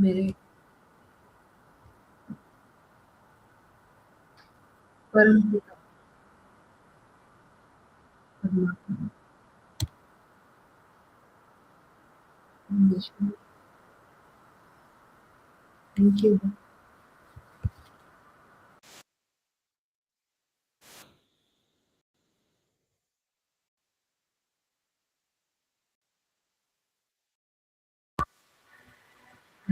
मेरे परम पिता परमात्मा परमेश्वर, thank you.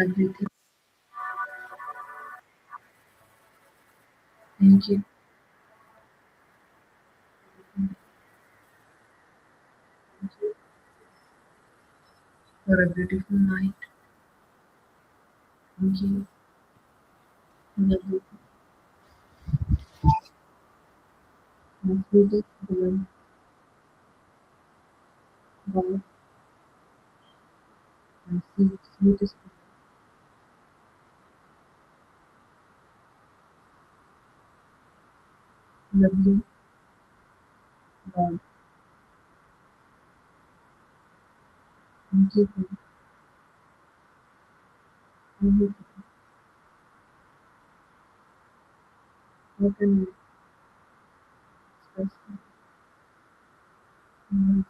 Everything, thank you for a beautiful night. Thank you for everything, my sweetest beloved God, my sweetest lovely God. Thank you for everything. How can I express my words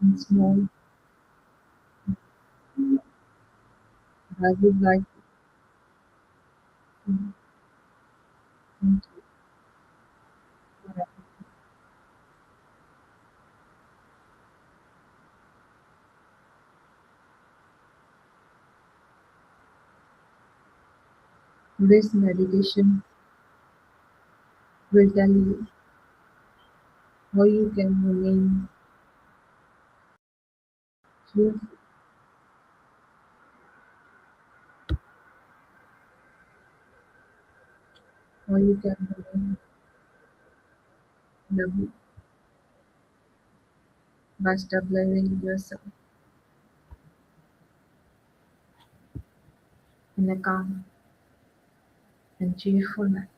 in small? I would like to thank you for everything. Today's meditation will tell you how you can remain cheerful, how you can remain lovely by stabilizing yourself in a calm and cheerful method,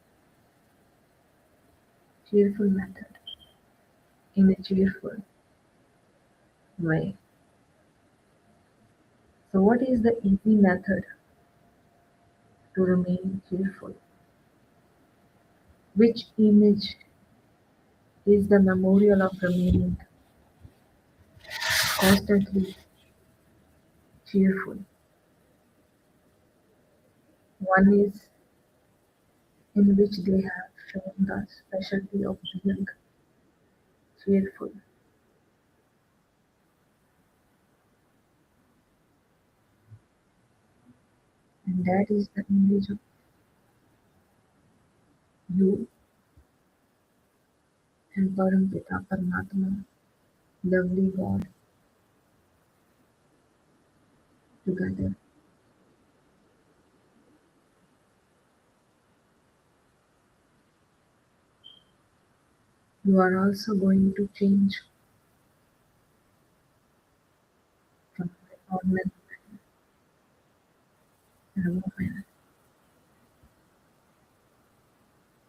in a cheerful way. So, what is the easy method to remain cheerful? Which image is the memorial of remaining constantly cheerful? One is in which they have shown the specialty of being cheerful, and that is the image of you and Parampita Paramatma, lovely God, together. You are also going to change from a ordinary man and woman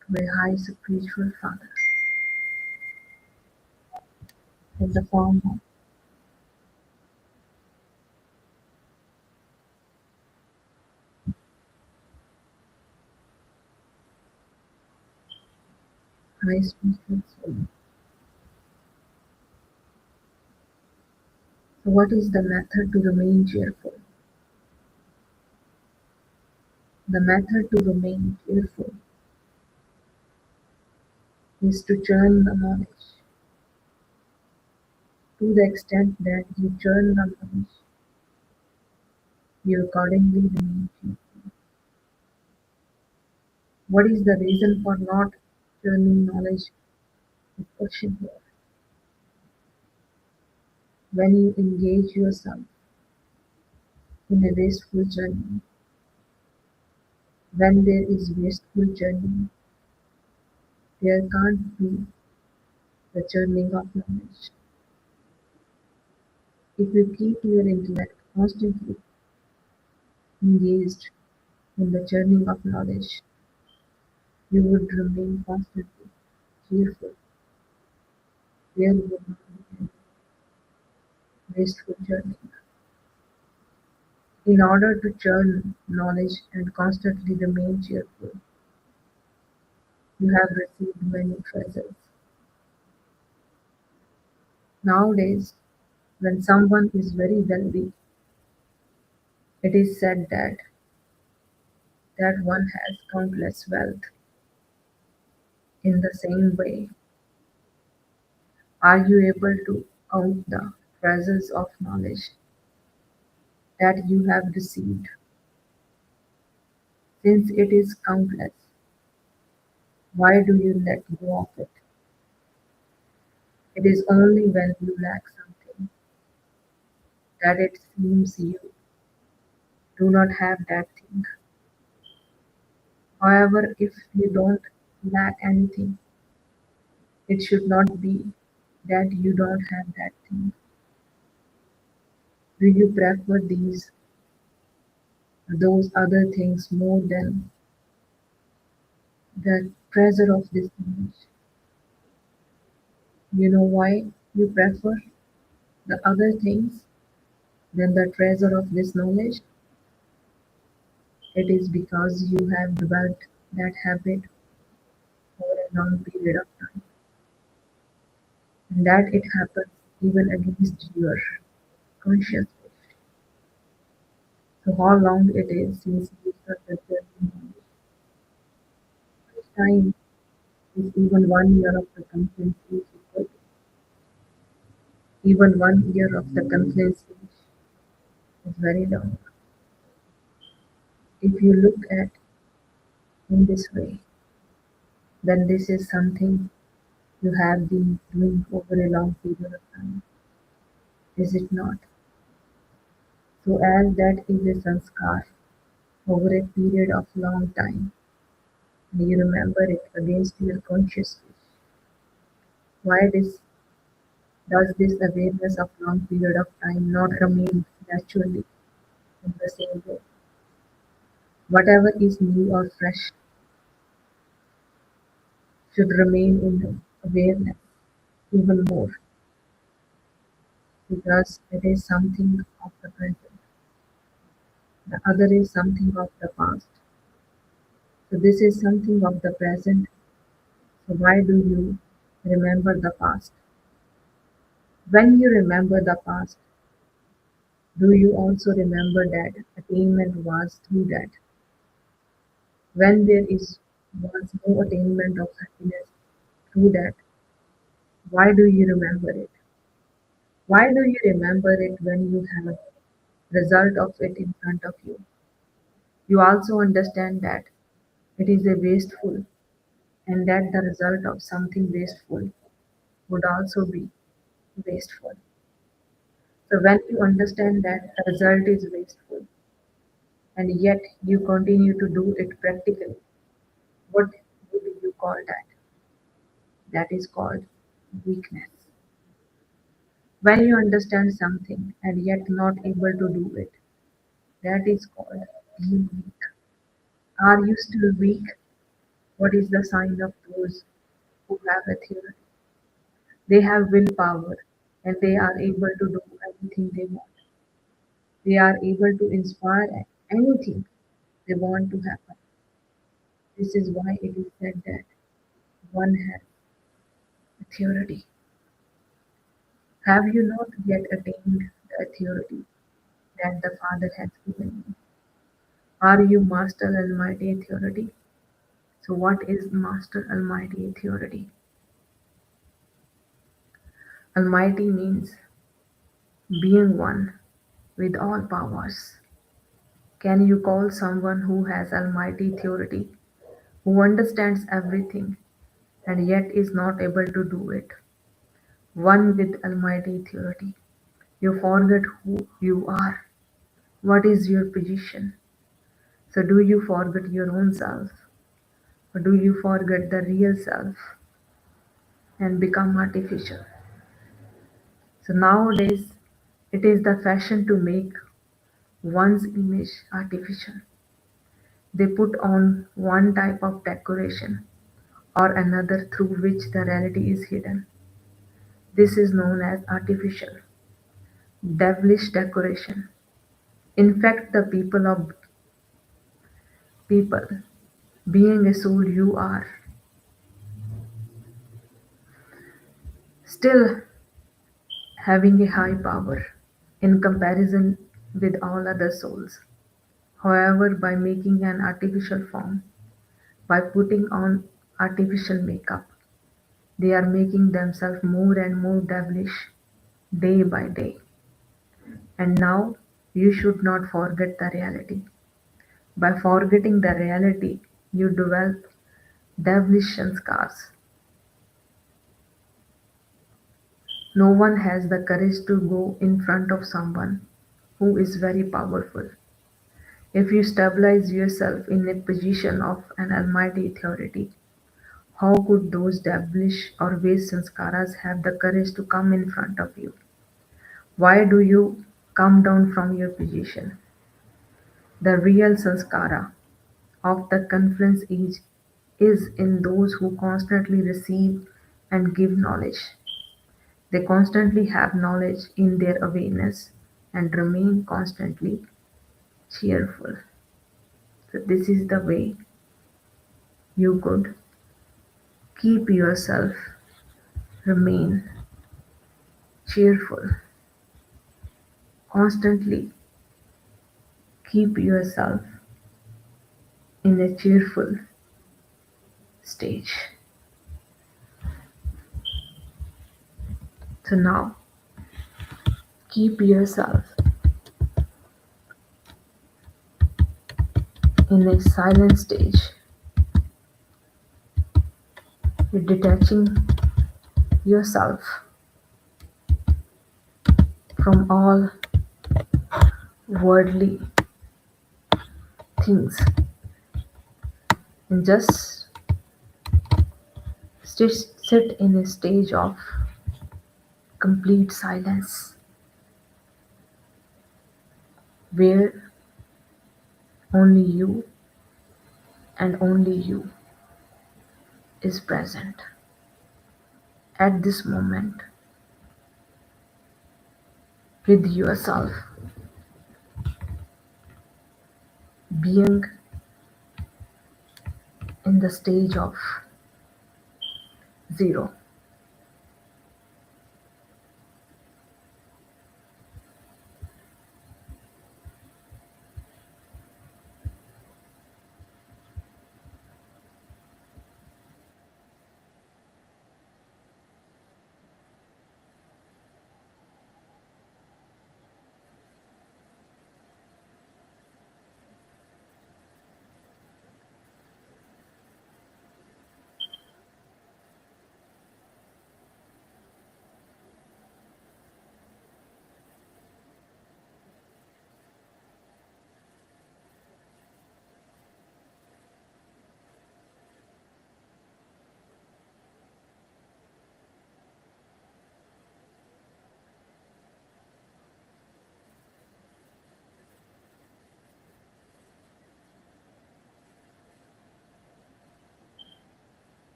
to a high spiritual father in the form of high spiritual soul. So, what is the method to remain cheerful? The method to remain cheerful is to churn the knowledge. To the extent that you churn the knowledge, you accordingly remain cheerful. What is the reason for not churning knowledge? The question here. When you engage yourself in a wasteful journey, when there is wasteful journey, there can't be the churning of knowledge. If you keep your intellect constantly engaged in the churning of knowledge, you would remain constantly cheerful. There would not be any wasteful journey. In order to churn knowledge and constantly remain cheerful, you have received many treasures. Nowadays, when someone is very wealthy, it is said that that one has countless wealth. In the same way, are you able to count the treasures of knowledge that you have received? Since it is countless, why do you let go of it? It is only when you lack something that it seems you do not have that thing. However, if you don't lack anything, it should not be that you don't have that thing. Do you prefer those other things more than the treasure of this knowledge? You know why you prefer the other things than the treasure of this knowledge? It is because you have developed that habit over a long period of time, and that it happens even against your conscious wish. So how long it is since you started learning knowledge? Each time is even 1 year of the conference is equal to even 1 year of the conference is very long. If you look at in this way, then this is something you have been doing over a long period of time, is it not? So as that is a sanskar over a period of long time, and you remember it against your conscious wish, why does this awareness of long period of time not remain naturally in the same way? Whatever is new or fresh should remain in awareness even more because it is something of the present. The other is something of the past. So this is something of the present. So why do you remember the past? When you remember the past, do you also remember that attainment was through that? When there was no attainment of happiness through that, why do you remember it? Why do you remember it when you have result of it in front of you? You also understand that it is a wasteful and that the result of something wasteful would also be wasteful. So when you understand that the result is wasteful and yet you continue to do it practically, what would you call that? That is called weakness. When you understand something and yet not able to do it, that is called being weak. Are you still weak? What is the sign of those who have a theory? They have willpower and they are able to do anything they want. They are able to inspire anything they want to happen. This is why it is said that one has authority. Have you not yet attained the authority that the Father has given you? Are you Master Almighty Authority? So, what is Master Almighty Authority? Almighty means being one with all powers. Can you call someone who has Almighty Authority, who understands everything and yet is not able to do it? One with Almighty Authority. You forget who you are. What is your position? So, do you forget your own self? Or do you forget the real self and become artificial? So, nowadays, it is the fashion to make one's image artificial. They put on one type of decoration or another through which the reality is hidden. This is known as artificial. devilish decoration. In fact, the people, being a soul you are, still having a high power in comparison with all other souls. However, by making an artificial form, by putting on artificial makeup, they are making themselves more and more devilish day by day. And now you should not forget the reality. By forgetting the reality, you develop devilish scars. No one has the courage to go in front of someone who is very powerful. If you stabilize yourself in a position of an almighty authority, how could those devilish or waste sanskaras have the courage to come in front of you? Why do you come down from your position? The real sanskara of the confluence age is in those who constantly receive and give knowledge. They constantly have knowledge in their awareness and remain constantly cheerful. So, this is the way you could keep yourself remain cheerful. Constantly keep yourself in a cheerful stage. So, now keep yourself in a silent stage. You're detaching yourself from all worldly things and just sit in a stage of complete silence where only you and only you is present at this moment with yourself being in the stage of zero.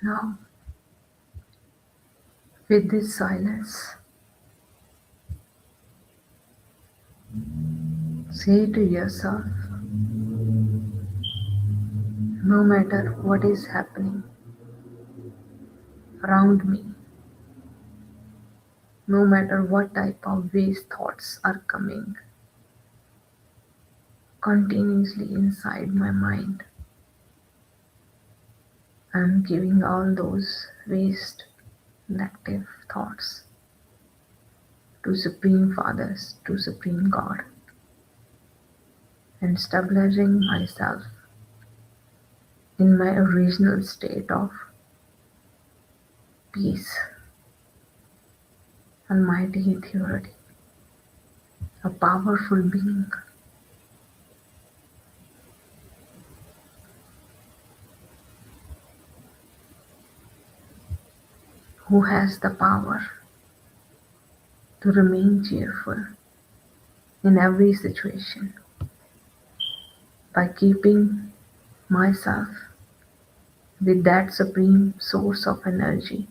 Now, with this silence, say to yourself, no matter what is happening around me, no matter what type of ways thoughts are coming continuously inside my mind, I'm giving all those waste, negative thoughts to Supreme Fathers, to Supreme God, and stabilizing myself in my original state of peace, Almighty Authority, a powerful being who has the power to remain cheerful in every situation by keeping myself with that supreme source of energy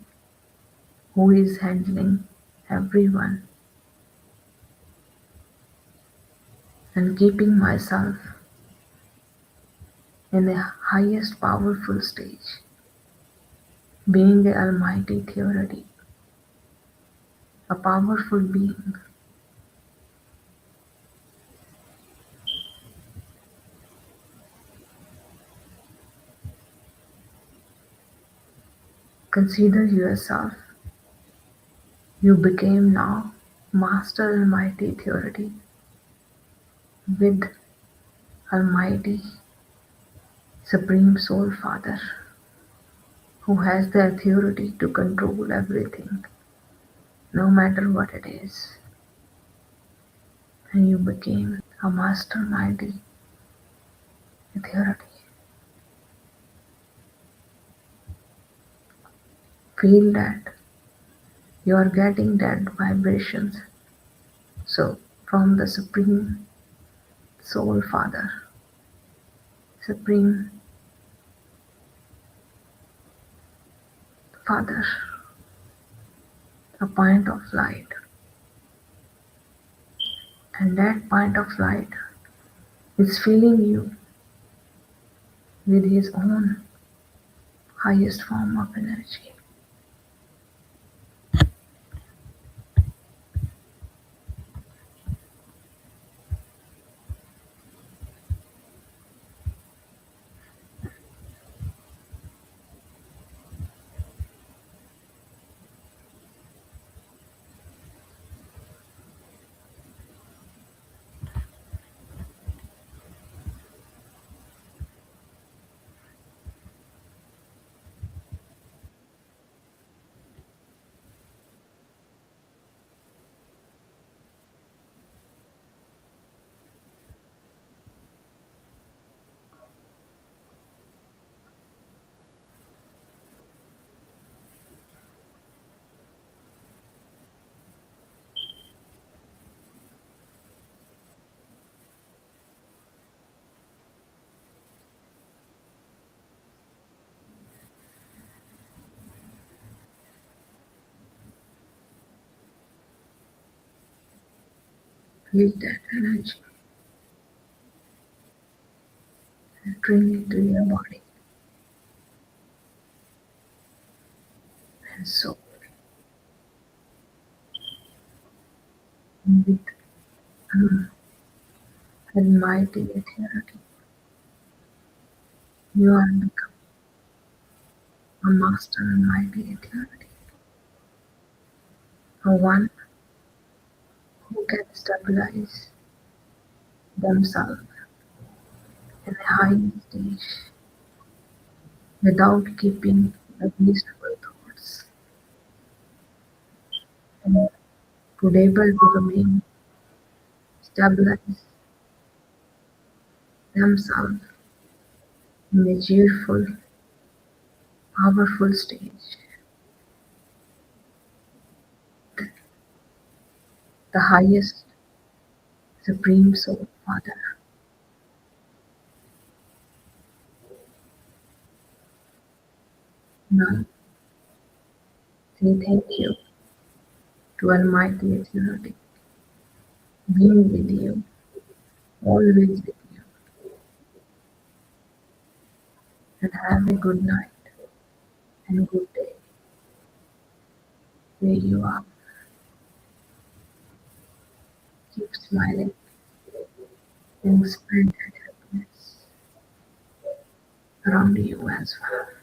who is handling everyone and keeping myself in the highest powerful stage, being the Almighty Authority, a powerful being. Consider yourself, you became now Master Almighty Authority with Almighty Supreme Soul Father who has the authority to control everything, no matter what it is. And you became a Master Mighty Authority. Feel that you are getting that vibrations. So, from the Supreme Soul Father, Supreme Father, a point of light, and that point of light is filling you with his own highest form of energy. Feel that energy and bring it to your body and soul. And with Almighty Authority, you are become a Master Almighty Authority, a one who can stabilize themselves in a high stage without keeping the wasteful thoughts and could able to remain stabilize themselves in a cheerful, powerful stage, the highest Supreme Soul Father, Now say thank you to Almighty Authority, being with you, always with you, and have a good night and good day where you are. Keep smiling and spread that happiness around you as well.